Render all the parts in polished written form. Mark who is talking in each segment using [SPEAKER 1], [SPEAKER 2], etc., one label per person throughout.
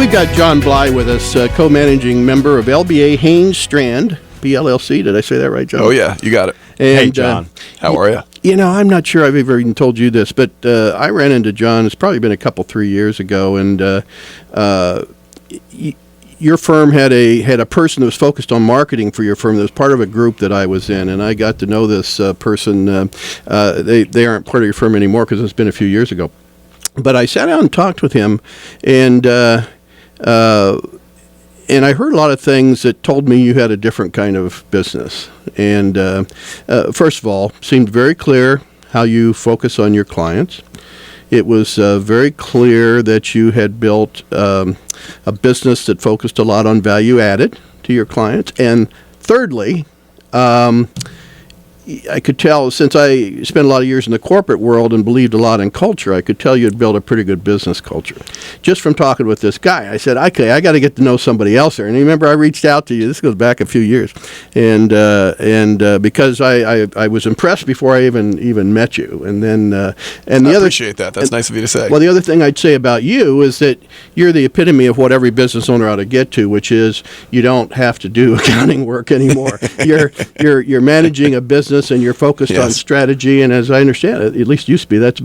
[SPEAKER 1] we've got John Bly with us, co-managing member of LBA Haynes Strand, PLLC. Did I say that right, John?
[SPEAKER 2] Oh, yeah. You got it.
[SPEAKER 1] And,
[SPEAKER 3] hey, John.
[SPEAKER 2] How are you?
[SPEAKER 1] You know, I'm not sure I've ever even told you this, but I ran into John, it's probably been 3 years ago, and your firm had a person that was focused on marketing for your firm that was part of a group that I was in, and I got to know this person. They aren't part of your firm anymore because it's been a few years ago. But I sat down and talked with him, and I heard a lot of things that told me you had a different kind of business. And first of all, seemed very clear how you focus on your clients. It was very clear that you had built a business that focused a lot on value added to your clients. And thirdly, I could tell, since I spent a lot of years in the corporate world and believed a lot in culture, I could tell you had built a pretty good business culture. Just from talking with this guy, I said, okay, I got to get to know somebody else there. And remember, I reached out to you. This goes back a few years. And because I was impressed before I even met you. And then, I
[SPEAKER 2] appreciate that. That's nice of you to say.
[SPEAKER 1] Well, the other thing I'd say about you is that you're the epitome of what every business owner ought to get to, which is you don't have to do accounting work anymore. You're managing a business and you're focused on strategy, and as I understand it, at least used to be, that's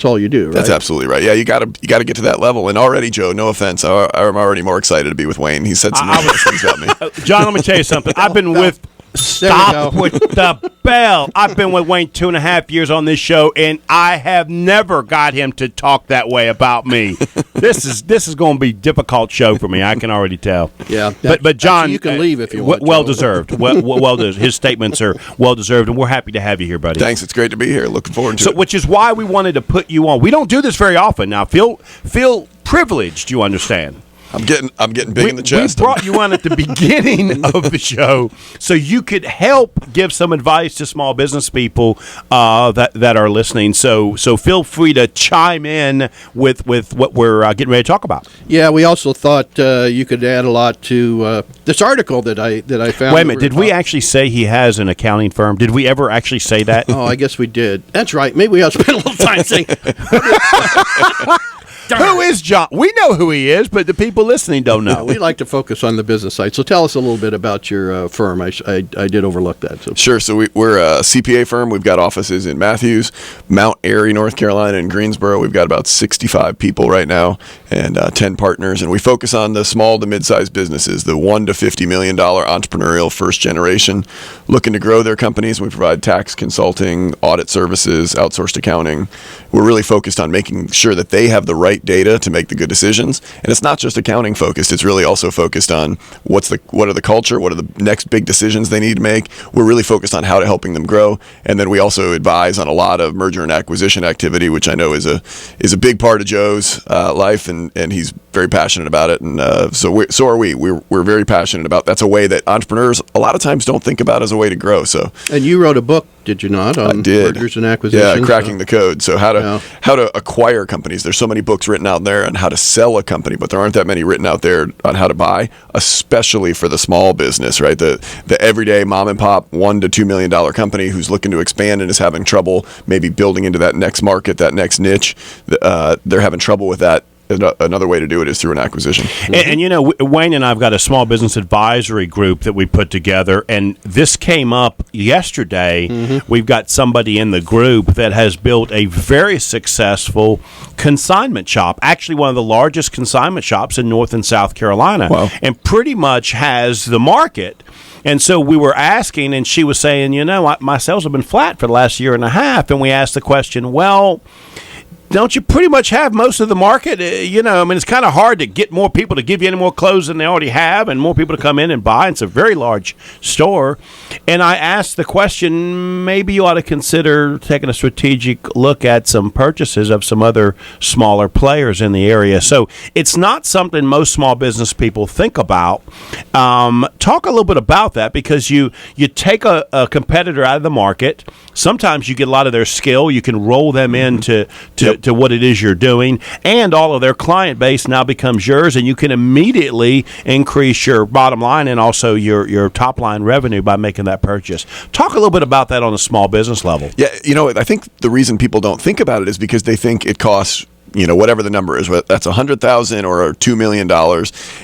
[SPEAKER 1] all you do, right?
[SPEAKER 2] That's absolutely right. Yeah, you got to get to that level. And already, Joe, no offense, I'm already more excited to be with Wayne. He said some nice things about me.
[SPEAKER 3] John, let me tell you something. I've been with Stop with the bell. I've been with Wayne 2.5 years on this show, and I have never got him to talk that way about me. This is going to be a difficult show for me. I can already tell.
[SPEAKER 1] Yeah,
[SPEAKER 3] but John,
[SPEAKER 1] you can leave if you want.
[SPEAKER 3] Well deserved. Well deserved. His statements are well deserved, and we're happy to have you here, buddy.
[SPEAKER 2] Thanks. It's great to be here. Looking forward to it.
[SPEAKER 3] Which is why we wanted to put you on. We don't do this very often. Now, feel privileged. You understand?
[SPEAKER 2] I'm getting big in the chest.
[SPEAKER 3] We brought you on at the beginning of the show so you could help give some advice to small business people that are listening. So feel free to chime in with what we're getting ready to talk about.
[SPEAKER 1] Yeah, we also thought you could add a lot to this article that I found.
[SPEAKER 3] Wait a minute, did we actually say he has an accounting firm? Did we ever actually say that?
[SPEAKER 1] Oh, I guess we did. That's right. Maybe we ought to spend a little time saying.
[SPEAKER 3] Who is John? We know who he is, but the people listening don't know.
[SPEAKER 1] We like to focus on the business side. So tell us a little bit about your firm. I did overlook that. So.
[SPEAKER 2] Sure. So we're a CPA firm. We've got offices in Matthews, Mount Airy, North Carolina, and Greensboro. We've got about 65 people right now and 10 partners. And we focus on the small to mid-sized businesses, the $1 to $50 million entrepreneurial first generation looking to grow their companies. We provide tax consulting, audit services, outsourced accounting. We're really focused on making sure that they have the right data to make the good decisions. And it's not just accounting focused. It's really also focused on what are the culture, what are the next big decisions they need to make. We're really focused on how to helping them grow. And then we also advise on a lot of merger and acquisition activity, which I know is a big part of Joe's life, and he's very passionate about it. And so are we. We're very passionate about. That's a way that entrepreneurs a lot of times don't think about as a way to grow. So.
[SPEAKER 1] And you wrote a book, did you not, on mergers and acquisitions?
[SPEAKER 2] Yeah, cracking the code. So how to acquire companies. There's so many books written out there on how to sell a company, but there aren't that many written out there on how to buy, especially for the small business, right? The everyday mom and pop $1 to $2 million company who's looking to expand and is having trouble maybe building into that next market, that next niche. They're having trouble with that. Another way to do it is through an acquisition.
[SPEAKER 3] And you know, Wayne and I have got a small business advisory group that we put together, and this came up yesterday. Mm-hmm. We've got somebody in the group that has built a very successful consignment shop, actually one of the largest consignment shops in North and South Carolina.
[SPEAKER 2] Wow.
[SPEAKER 3] And pretty much has the market. And so we were asking, and she was saying, you know, my sales have been flat for the last year and a half. And we asked the question, well, don't you pretty much have most of the market? I mean, it's kind of hard to get more people to give you any more clothes than they already have and more people to come in and buy. It's a very large store. And I asked the question, maybe you ought to consider taking a strategic look at some purchases of some other smaller players in the area. So it's not something most small business people think about. Talk a little bit about that, because you take a competitor out of the market. Sometimes you get a lot of their skill. You can roll them into to what it is you're doing, and all of their client base now becomes yours, and you can immediately increase your bottom line and also your top line revenue by making that purchase. Talk a little bit about that on a small business level.
[SPEAKER 2] Yeah, I think the reason people don't think about it is because they think it costs whatever the number is, whether that's $100,000 or $2 million,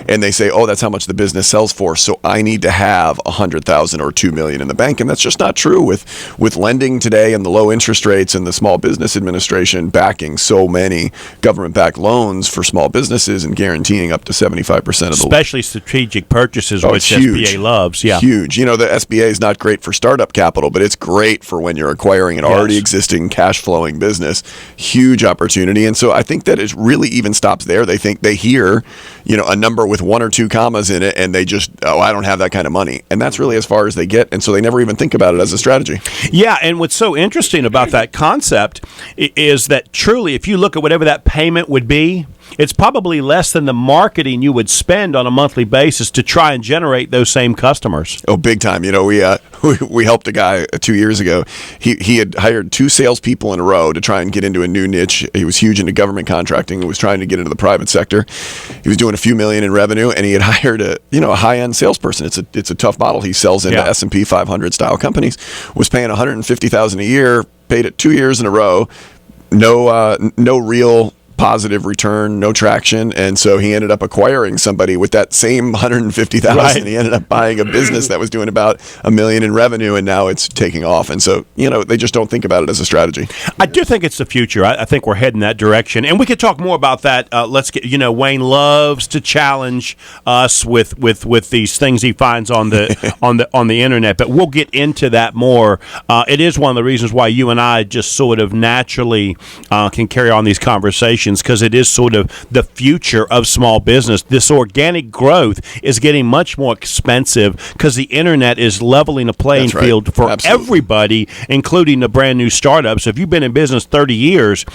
[SPEAKER 2] and they say, oh, that's how much the business sells for, so I need to have $100,000 or $2 million in the bank. And that's just not true with lending today and the low interest rates and the Small Business Administration backing so many government-backed loans for small businesses and guaranteeing up to 75% of the
[SPEAKER 3] especially strategic purchases, which
[SPEAKER 2] huge.
[SPEAKER 3] SBA loves. Yeah,
[SPEAKER 2] huge. The SBA is not great for startup capital, but it's great for when you're acquiring an already existing cash flowing business. Huge opportunity. And so I think that it really even stops there. They hear, a number with 1 or 2 commas in it, and they just, I don't have that kind of money. And that's really as far as they get. And so they never even think about it as a strategy.
[SPEAKER 3] Yeah, and what's so interesting about that concept is that truly, if you look at whatever that payment would be, it's probably less than the marketing you would spend on a monthly basis to try and generate those same customers.
[SPEAKER 2] Oh, big time. We helped a guy 2 years ago. He had hired 2 salespeople in a row to try and get into a new niche. He was huge into government contracting and was trying to get into the private sector. He was doing a few million in revenue, and he had hired a high-end salesperson. It's a tough model. He sells into S&P 500 style companies. Was paying $150,000 a year. Paid it 2 years in a row. No real positive return, no traction, and so he ended up acquiring somebody with that same $150,000.
[SPEAKER 3] Right.
[SPEAKER 2] He ended up buying a business that was doing about $1 million in revenue, and now it's taking off. And so they just don't think about it as a strategy.
[SPEAKER 3] I do think it's the future. I think we're heading that direction, and we could talk more about that. Let's get Wayne loves to challenge us with these things he finds on the on the internet, but we'll get into that more. It is one of the reasons why you and I just sort of naturally can carry on these conversations, because it is sort of the future of small business. This organic growth is getting much more expensive because the internet is leveling a playing field for everybody, including the brand new startups. So if you've been in business 30 years,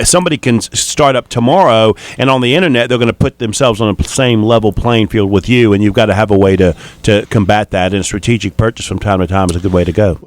[SPEAKER 3] somebody can start up tomorrow, and on the internet they're going to put themselves on the same level playing field with you, and you've got to have a way to combat that, and strategic purchase from time to time is a good way to go.